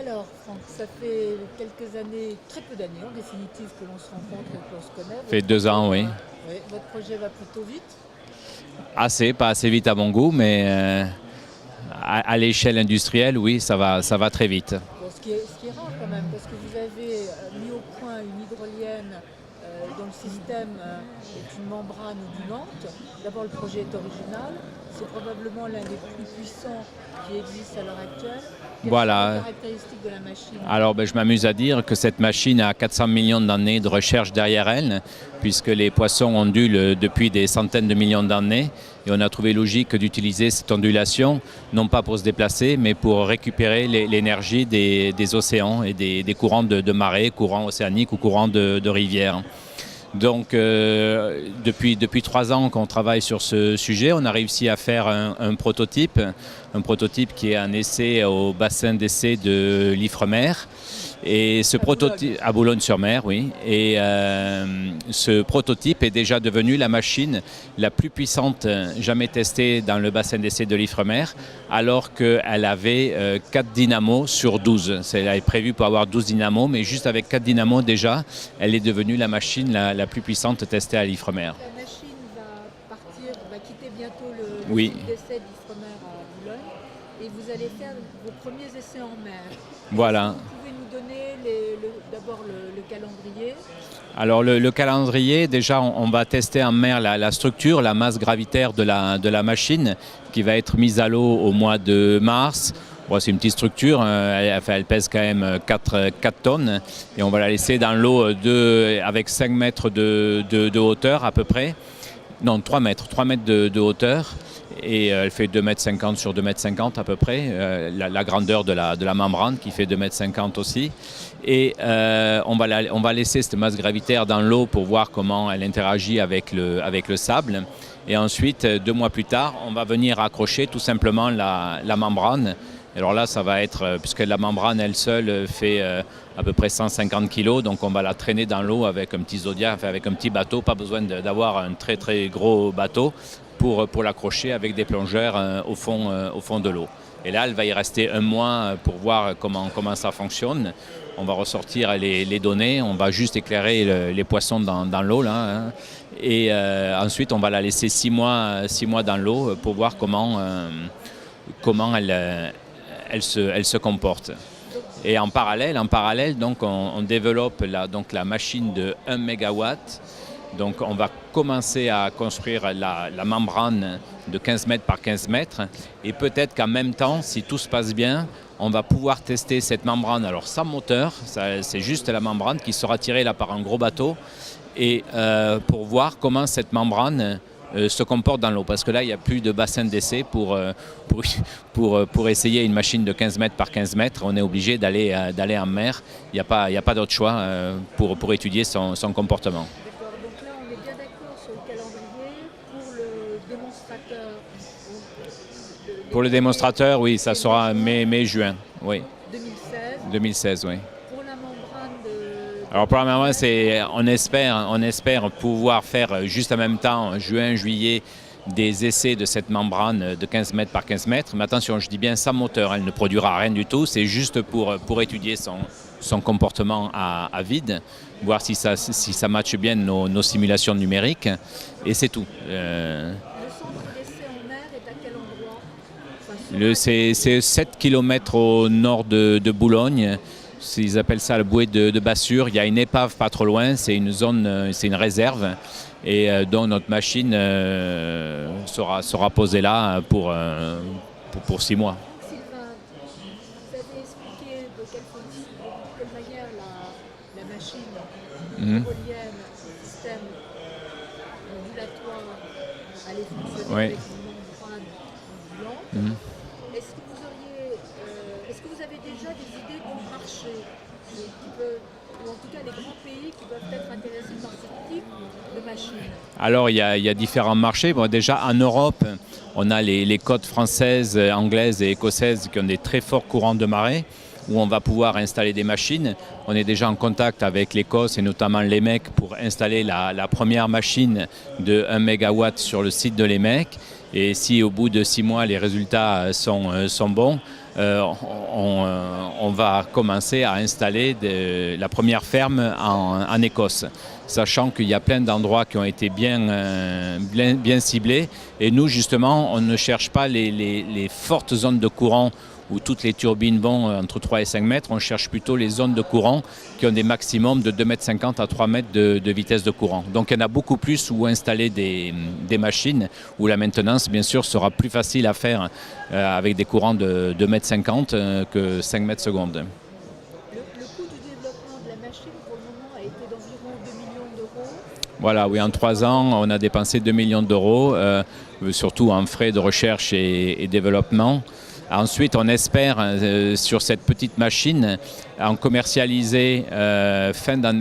Alors, Franck, ça fait quelques années, très peu d'années en définitive, que l'on se rencontre et que l'on se connaît. Ça fait 2 ans, oui. Oui, votre projet va plutôt vite. Assez, pas assez vite à mon goût, mais à l'échelle industrielle, oui, ça va très vite. Bon, ce qui est rare quand même, parce que vous avez mis au point une hydrolienne dont le système est une membrane ondulante. D'abord, le projet est original. C'est probablement l'un des plus puissants qui existent à l'heure actuelle. Quelles sont les Voilà. caractéristiques de la machine? Alors, je m'amuse à dire que cette machine a 400 millions d'années de recherche derrière elle, puisque les poissons ondulent depuis des centaines de millions d'années. Et on a trouvé logique d'utiliser cette ondulation, non pas pour se déplacer, mais pour récupérer l'énergie des océans et des courants de marée, courants océaniques ou courants de rivières. Donc, depuis 3 ans qu'on travaille sur ce sujet, on a réussi à faire un prototype qui est un essai au bassin d'essai de l'Ifremer. Et ce prototype à Boulogne-sur-Mer, oui. Et ce prototype est déjà devenu la machine la plus puissante jamais testée dans le bassin d'essai de l'Ifremer, alors qu'elle avait 4 dynamos sur 12. Elle est prévue pour avoir 12 dynamos, mais juste avec 4 dynamos déjà, elle est devenue la machine la plus puissante testée à l'Ifremer. La machine va quitter bientôt le Oui. site d'essai d'Ifremer à Boulogne et vous allez faire vos premiers essais en mer. Voilà. Vous pouvez nous donner d'abord le calendrier? Alors le calendrier, déjà on va tester en mer la structure, la masse gravitaire de la machine qui va être mise à l'eau au mois de mars. Bon, c'est une petite structure, elle pèse quand même 4 tonnes et on va la laisser dans l'eau avec 5 mètres de hauteur à peu près. Non, 3 mètres de hauteur et elle fait 2,50 m sur 2,50 m à peu près, la grandeur de la membrane qui fait 2,50 m aussi. Et on va laisser cette masse gravitaire dans l'eau pour voir comment elle interagit avec le sable. Et ensuite, 2 mois plus tard, on va venir accrocher tout simplement la membrane. Alors là, ça va être, puisque la membrane elle seule fait à peu près 150 kg, donc on va la traîner dans l'eau avec un petit Zodiac, avec un petit bateau, pas besoin d'avoir un très très gros bateau pour l'accrocher avec des plongeurs au fond de l'eau. Et là, elle va y rester 1 mois pour voir comment ça fonctionne. On va ressortir les données, on va juste éclairer les poissons dans l'eau là, hein. Et ensuite, on va la laisser 6 mois dans l'eau pour voir comment elle se comporte. Et en parallèle donc, on développe la machine de 1 MW. Donc on va commencer à construire la membrane de 15 mètres par 15 mètres. Et peut-être qu'en même temps, si tout se passe bien, on va pouvoir tester cette membrane. Alors sans moteur, c'est juste la membrane qui sera tirée là par un gros bateau. Et pour voir comment cette membrane se comporte dans l'eau. Parce que là, il n'y a plus de bassin d'essai pour essayer une machine de 15 mètres par 15 mètres. On est obligé d'aller en mer. Il n'y a pas d'autre choix pour étudier son comportement. D'accord, donc là on est bien d'accord sur le calendrier. Pour le démonstrateur, Pour le démonstrateur, oui, ça sera mai-juin. Oui, 2016. 2016, oui. Pour la membrane Alors pour le moment, on espère pouvoir faire juste en même temps, juin, juillet, des essais de cette membrane de 15 mètres par 15 mètres. Mais attention, je dis bien sans moteur, elle ne produira rien du tout. C'est juste pour étudier son comportement à vide, voir si ça matche bien nos simulations numériques. Et c'est tout. le centre d'essai en mer est à quel endroit? Enfin, C'est 7 km au nord de Boulogne. Ils appellent ça le bouet de Bassure. Il y a une épave pas trop loin, c'est une zone, c'est une réserve. Et donc notre machine sera posée là pour 6 mois. Sylvain, vous avez expliqué de quelle manière la machine hydrolienne, le système ondulatoire allait fonctionner Oui. avec une membrane ondulante. Est-ce que vous avez déjà des idées du marché ou en tout cas les grands pays qui peuvent être intéressés par ce type de machine? Alors il y a différents marchés. Bon, déjà en Europe, on a les côtes françaises, anglaises et écossaises qui ont des très forts courants de marée, où on va pouvoir installer des machines. On est déjà en contact avec l'Écosse et notamment l'EMEC pour installer la première machine de 1 MW sur le site de l'EMEC. Et si au bout de 6 mois les résultats sont bons, on va commencer à installer la première ferme en Écosse, sachant qu'il y a plein d'endroits qui ont été bien ciblés. Et nous, justement, on ne cherche pas les fortes zones de courant où toutes les turbines vont entre 3 et 5 mètres. On cherche plutôt les zones de courant qui ont des maximums de 2,50 m à 3 mètres de vitesse de courant. Donc il y en a beaucoup plus où installer des machines, où la maintenance, bien sûr, sera plus facile à faire avec des courants de 2,50 m que 5 mètres secondes. Le coût du développement de la machine, pour le moment, a été d'environ 2 millions d'euros. Voilà, oui, en 3 ans, on a dépensé 2 millions d'euros, surtout en frais de recherche et développement. Ensuite, on espère sur cette petite machine en commercialiser,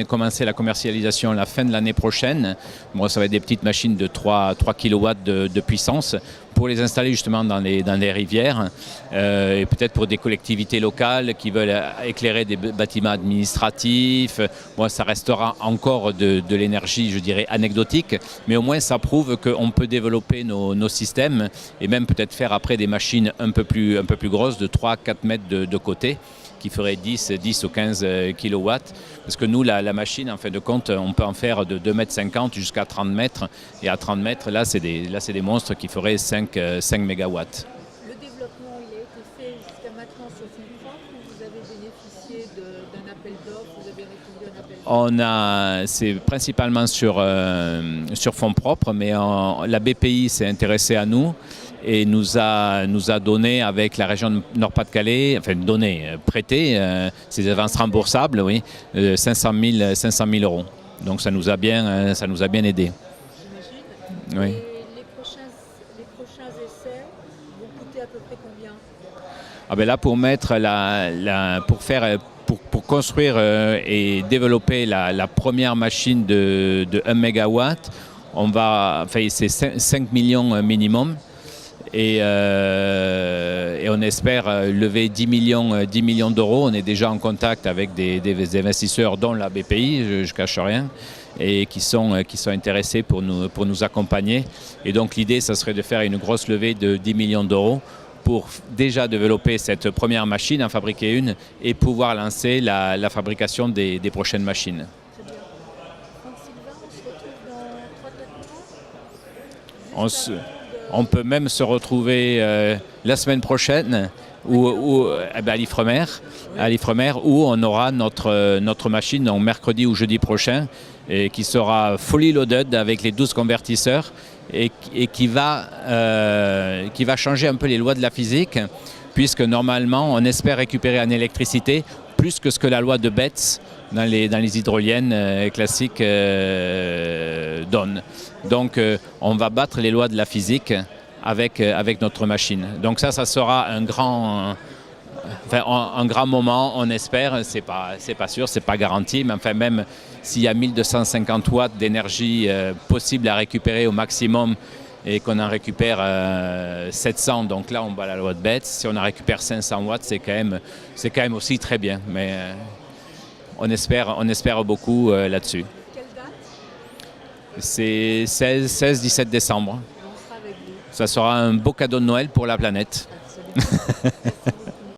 commencer la commercialisation la fin de l'année prochaine. Bon, ça va être des petites machines de 3 kW de puissance pour les installer justement dans les rivières et peut-être pour des collectivités locales qui veulent éclairer des bâtiments administratifs. Bon, ça restera encore de l'énergie, je dirais, anecdotique, mais au moins ça prouve qu'on peut développer nos systèmes et même peut-être faire après des machines un peu plus grosses, de 3-4 mètres de côté, qui ferait 10 ou 15 kW. Parce que nous, la machine, en fin de compte, on peut en faire de 2,50 m jusqu'à 30 mètres. Et à 30 mètres, là, c'est des monstres qui feraient 5 MW. Le développement, il a été fait jusqu'à maintenant sur fonds propres ou vous avez bénéficié d'un appel d'offres, vous avez répondu à un appel d'offres? C'est principalement sur fonds propres, mais la BPI s'est intéressée à nous et nous a donné avec la région de Nord-Pas-de-Calais, prêté, ces avances remboursables, oui, 500 000 euros. Donc ça nous a bien aidé. J'imagine. Oui. Et les prochains essais vont coûter à peu près combien? Ah ben là, pour construire et développer la première machine de 1 MW, c'est 5 millions minimum. Et on espère lever 10 millions d'euros. On est déjà en contact avec des investisseurs, dont la BPI, je ne cache rien, et qui sont intéressés pour nous accompagner. Et donc l'idée, ça serait de faire une grosse levée de 10 millions d'euros pour déjà développer cette première machine, en fabriquer une, et pouvoir lancer la fabrication des prochaines machines. Très bien. Franck-Sylvain, on se retrouve dans 3-4 mois? On peut même se retrouver la semaine prochaine à l'Ifremer, où on aura notre machine, donc mercredi ou jeudi prochain, et qui sera fully loaded avec les 12 convertisseurs et qui va changer un peu les lois de la physique, puisque normalement on espère récupérer en électricité plus que ce que la loi de Betz dans les hydroliennes classiques donne. Donc on va battre les lois de la physique avec notre machine. Donc ça sera un grand moment, on espère. C'est pas sûr, c'est pas garanti, mais enfin même s'il y a 1250 watts d'énergie possible à récupérer au maximum et qu'on en récupère 700, donc là on bat la loi de Betz. Si on en récupère 500 watts, c'est quand même aussi très bien. Mais on espère beaucoup là-dessus. Quelle date? C'est 16-17 décembre. On sera avec vous. Ça sera un beau cadeau de Noël pour la planète. Absolument. Merci.